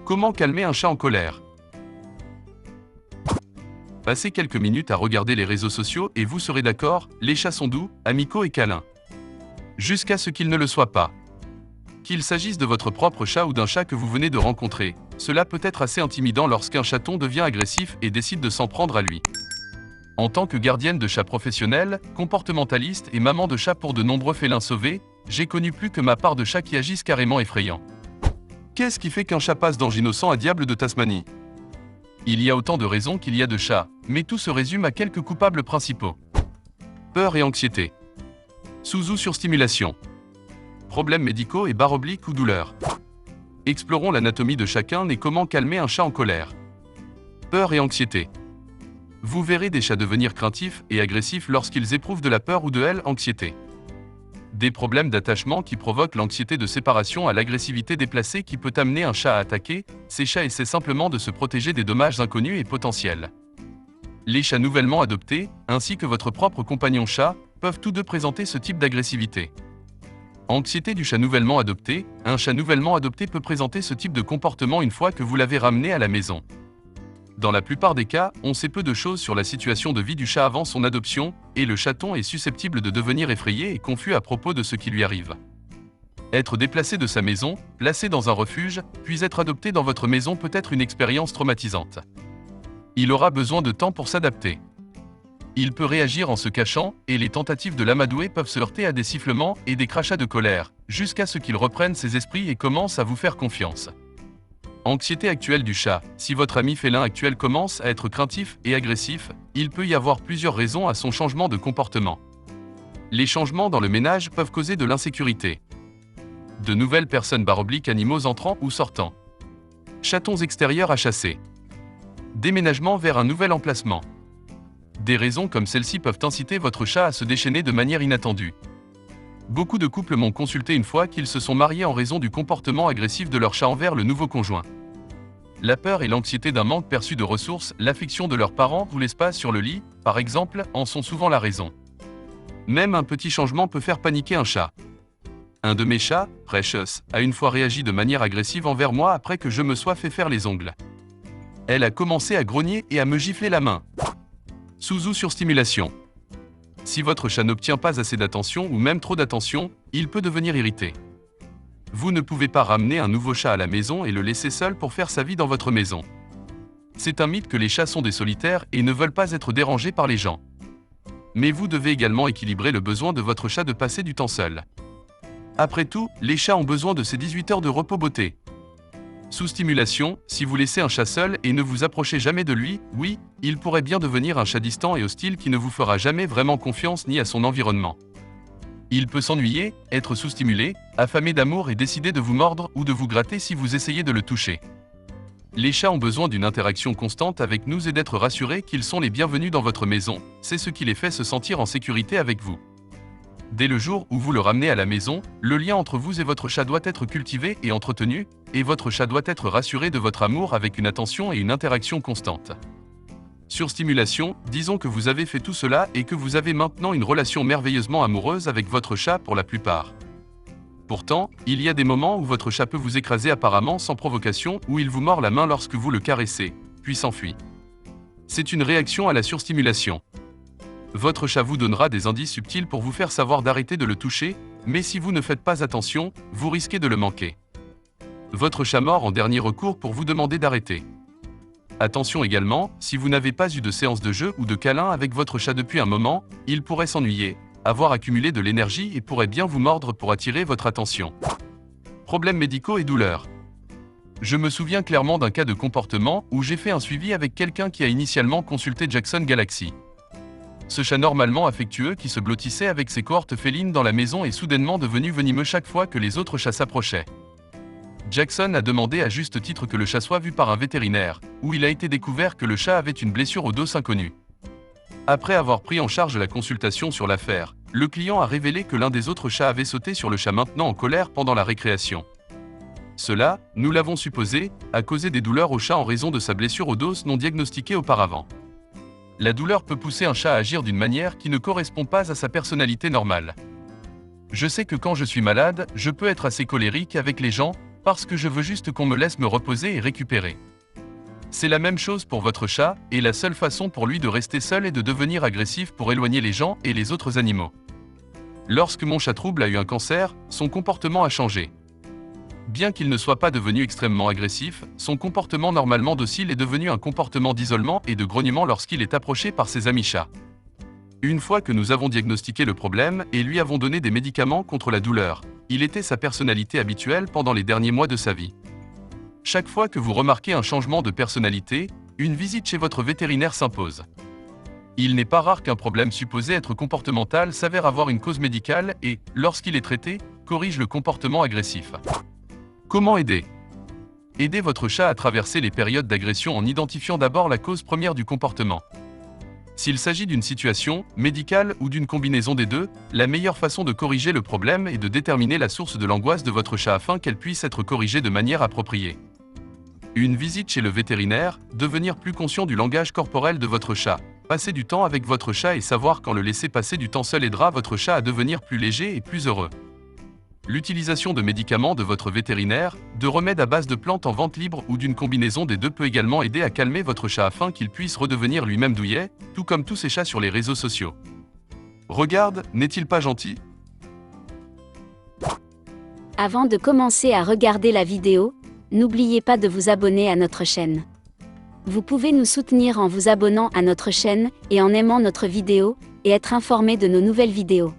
Comment calmer un chat en colère? Passez quelques minutes à regarder les réseaux sociaux et vous serez d'accord, les chats sont doux, amicaux et câlins. Jusqu'à ce qu'ils ne le soient pas. Qu'il s'agisse de votre propre chat ou d'un chat que vous venez de rencontrer, cela peut être assez intimidant lorsqu'un chaton devient agressif et décide de s'en prendre à lui. En tant que gardienne de chats professionnelle, comportementaliste et maman de chat pour de nombreux félins sauvés, j'ai connu plus que ma part de chats qui agissent carrément effrayants. Qu'est-ce qui fait qu'un chat passe d'ange innocent à diable de Tasmanie? Il y a autant de raisons qu'il y a de chats, mais tout se résume à quelques coupables principaux. Peur et anxiété. Sous- ou surstimulation. Problèmes médicaux et barres obliques ou douleurs. Explorons l'anatomie de chacun et comment calmer un chat en colère. Peur et anxiété. Vous verrez des chats devenir craintifs et agressifs lorsqu'ils éprouvent de la peur ou de l'anxiété. Des problèmes d'attachement qui provoquent l'anxiété de séparation à l'agressivité déplacée qui peut amener un chat à attaquer, ces chats essaient simplement de se protéger des dommages inconnus et potentiels. Les chats nouvellement adoptés, ainsi que votre propre compagnon chat, peuvent tous deux présenter ce type d'agressivité. Anxiété du chat nouvellement adopté. Un chat nouvellement adopté peut présenter ce type de comportement une fois que vous l'avez ramené à la maison. Dans la plupart des cas, on sait peu de choses sur la situation de vie du chat avant son adoption, et le chaton est susceptible de devenir effrayé et confus à propos de ce qui lui arrive. Être déplacé de sa maison, placé dans un refuge, puis être adopté dans votre maison peut être une expérience traumatisante. Il aura besoin de temps pour s'adapter. Il peut réagir en se cachant, et les tentatives de l'amadouer peuvent se heurter à des sifflements et des crachats de colère, jusqu'à ce qu'il reprenne ses esprits et commence à vous faire confiance. Anxiété actuelle du chat. Si votre ami félin actuel commence à être craintif et agressif, il peut y avoir plusieurs raisons à son changement de comportement. Les changements dans le ménage peuvent causer de l'insécurité. De nouvelles personnes animaux entrant ou sortant. Chatons extérieurs à chasser. Déménagement vers un nouvel emplacement. Des raisons comme celle-ci peuvent inciter votre chat à se déchaîner de manière inattendue. Beaucoup de couples m'ont consulté une fois qu'ils se sont mariés en raison du comportement agressif de leur chat envers le nouveau conjoint. La peur et l'anxiété d'un manque perçu de ressources, l'affection de leurs parents ou l'espace sur le lit, par exemple, en sont souvent la raison. Même un petit changement peut faire paniquer un chat. Un de mes chats, Precious, a une fois réagi de manière agressive envers moi après que je me sois fait faire les ongles. Elle a commencé à grogner et à me gifler la main. Sous- ou surstimulation. Si votre chat n'obtient pas assez d'attention ou même trop d'attention, il peut devenir irrité. Vous ne pouvez pas ramener un nouveau chat à la maison et le laisser seul pour faire sa vie dans votre maison. C'est un mythe que les chats sont des solitaires et ne veulent pas être dérangés par les gens. Mais vous devez également équilibrer le besoin de votre chat de passer du temps seul. Après tout, les chats ont besoin de ces 18 heures de repos beauté. Sous-stimulation. Si vous laissez un chat seul et ne vous approchez jamais de lui, oui, il pourrait bien devenir un chat distant et hostile qui ne vous fera jamais vraiment confiance ni à son environnement. Il peut s'ennuyer, être sous-stimulé, affamé d'amour et décider de vous mordre ou de vous gratter si vous essayez de le toucher. Les chats ont besoin d'une interaction constante avec nous et d'être rassurés qu'ils sont les bienvenus dans votre maison, c'est ce qui les fait se sentir en sécurité avec vous. Dès le jour où vous le ramenez à la maison, le lien entre vous et votre chat doit être cultivé et entretenu, et votre chat doit être rassuré de votre amour avec une attention et une interaction constante. Surstimulation. Disons que vous avez fait tout cela et que vous avez maintenant une relation merveilleusement amoureuse avec votre chat pour la plupart. Pourtant, il y a des moments où votre chat peut vous écraser apparemment sans provocation ou il vous mord la main lorsque vous le caressez, puis s'enfuit. C'est une réaction à la surstimulation. Votre chat vous donnera des indices subtils pour vous faire savoir d'arrêter de le toucher, mais si vous ne faites pas attention, vous risquez de le manquer. Votre chat mord en dernier recours pour vous demander d'arrêter. Attention également, si vous n'avez pas eu de séance de jeu ou de câlin avec votre chat depuis un moment, il pourrait s'ennuyer, avoir accumulé de l'énergie et pourrait bien vous mordre pour attirer votre attention. Problèmes médicaux et douleurs. Je me souviens clairement d'un cas de comportement où j'ai fait un suivi avec quelqu'un qui a initialement consulté Jackson Galaxy. Ce chat normalement affectueux qui se blottissait avec ses cohortes félines dans la maison est soudainement devenu venimeux chaque fois que les autres chats s'approchaient. Jackson a demandé à juste titre que le chat soit vu par un vétérinaire, où il a été découvert que le chat avait une blessure au dos inconnue. Après avoir pris en charge la consultation sur l'affaire, le client a révélé que l'un des autres chats avait sauté sur le chat maintenant en colère pendant la récréation. Cela, nous l'avons supposé, a causé des douleurs au chat en raison de sa blessure au dos non diagnostiquée auparavant. La douleur peut pousser un chat à agir d'une manière qui ne correspond pas à sa personnalité normale. Je sais que quand je suis malade, je peux être assez colérique avec les gens, Parce que je veux juste qu'on me laisse me reposer et récupérer. C'est la même chose pour votre chat, et la seule façon pour lui de rester seul est de devenir agressif pour éloigner les gens et les autres animaux. Lorsque mon chat trouble a eu un cancer, son comportement a changé. Bien qu'il ne soit pas devenu extrêmement agressif, son comportement normalement docile est devenu un comportement d'isolement et de grognement lorsqu'il est approché par ses amis chats. Une fois que nous avons diagnostiqué le problème et lui avons donné des médicaments contre la douleur, il était sa personnalité habituelle pendant les derniers mois de sa vie. Chaque fois que vous remarquez un changement de personnalité, une visite chez votre vétérinaire s'impose. Il n'est pas rare qu'un problème supposé être comportemental s'avère avoir une cause médicale et, lorsqu'il est traité, corrige le comportement agressif. Comment aider? Aidez votre chat à traverser les périodes d'agression en identifiant d'abord la cause première du comportement. S'il s'agit d'une situation médicale ou d'une combinaison des deux, la meilleure façon de corriger le problème est de déterminer la source de l'angoisse de votre chat afin qu'elle puisse être corrigée de manière appropriée. Une visite chez le vétérinaire, devenir plus conscient du langage corporel de votre chat, passer du temps avec votre chat et savoir quand le laisser passer du temps seul aidera votre chat à devenir plus léger et plus heureux. L'utilisation de médicaments de votre vétérinaire, de remèdes à base de plantes en vente libre ou d'une combinaison des deux peut également aider à calmer votre chat afin qu'il puisse redevenir lui-même douillet, tout comme tous ces chats sur les réseaux sociaux. Regarde, n'est-il pas gentil? Avant de commencer à regarder la vidéo, n'oubliez pas de vous abonner à notre chaîne. Vous pouvez nous soutenir en vous abonnant à notre chaîne et en aimant notre vidéo, et être informé de nos nouvelles vidéos.